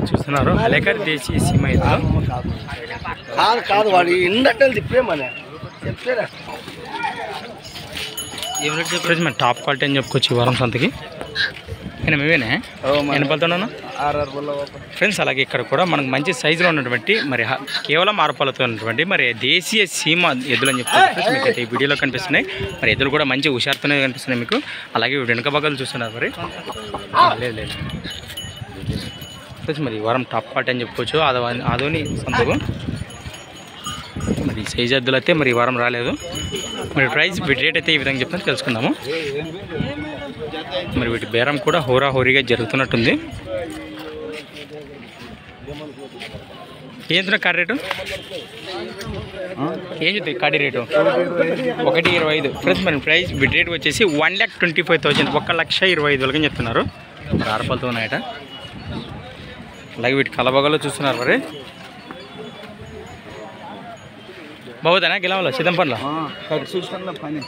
చూస్తున్నారు అలేకర్ దేశీ సీమ కాదు వాడు ఇండటల్ తిప్పేమనే చెప్తారా మన టాప్ క్వాలిటీ అని చెప్పుకోవచ్చు ఈ వారం సంతకి మేమేనే ఎనపలుతున్నాను ఫ్రెండ్స్. అలాగే ఇక్కడ కూడా మనకు మంచి సైజులో ఉన్నటువంటి మరి కేవలం 6 పళ్ళతో ఉన్నటువంటి మరి దేశీయ సీమ ఎద్దులు అని చెప్తారు ఫ్రెండ్స్. మీకు అయితే ఈ వీడియోలో కనిపిస్తున్నాయి మరి ఎద్దులు కూడా మంచి హుషారుతోనే కనిపిస్తున్నాయి మీకు. అలాగే వెనుక భాగాలు చూస్తున్నారు మరి లేదు ఫ్రెండ్స్. మరి ఈ వారం టాప్ క్వాలిటీ అని చెప్పుకోవచ్చు ఆదోని సంతకు. మరి సైజ్ ఎద్దులు అయితే మరి ఈ వారం రాలేదు. మరి ప్రైస్ వీటి రేట్ అయితే ఈ విధంగా చెప్తాను తెలుసుకుందాము. మరి వీటి బేరం కూడా హోరాహోరీగా జరుగుతున్నట్టుంది. ఏంటున్నా కాడి రేటు ఏం చెప్తాయి కాడి రేటు 1,25,000 ఫ్రెండ్స్. మరి ప్రైస్ వీటి రేట్ వచ్చేసి 1,25,000 1,25,000 చెప్తున్నారు. మరి 6 పళ్ళతో ఉన్నాయట. అలాగే వీటి కలబగలో చూస్తున్నారు మరి బాగుతానా గెలవలో సిద్ధం పనులు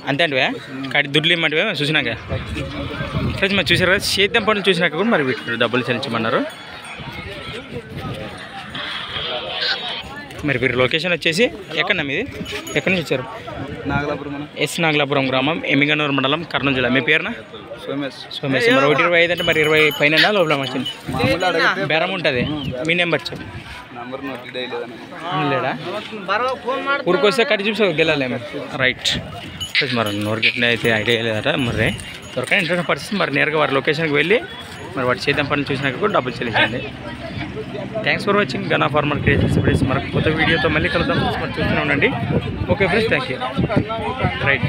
అంతే అంటే కాడి దుడ్లు ఇమ్మంటే చూసినాక ఫ్రెండ్స్ మరి చూసారు కదా సేద్యం పనులు చూసినాక కూడా మరి వీటి డబ్బులు చెల్లించమన్నారు. మరి వీరి లొకేషన్ వచ్చేసి ఎక్కడన్నా మీది ఎక్కడి నుంచి వచ్చారు? నాగలాపురం గ్రామం ఎమ్మిగనూరు మండలం కర్నూలు జిల్లా. మీ పేరునా? సోమేష్. మరి 1,25,000 అంటే మరి 20 పైన లోపల వచ్చింది బేరం ఉంటుంది. మీ నెంబర్ చెప్పి లేడా ఊరికొస్తే కట్టి చూసి గెలాలేము రైట్. మరి నోరుగట్టిన అయితే ఐడియా లేదట. మరి దొరకని ఇంటర్నెట్ పరిస్థితి మరి నేరుగా వారి లొకేషన్కి వెళ్ళి మరి వాటి చేద్దాం పనులు చూసినాక కూడా డబ్బులు చెల్లించండి. Thanks for watching Gana farmer creations friends. మరొక కొత్త వీడియోతో మళ్ళీ కలుద్దాం. మరి చూస్తూనే ఉండండి. Okay friends, thank you. Right.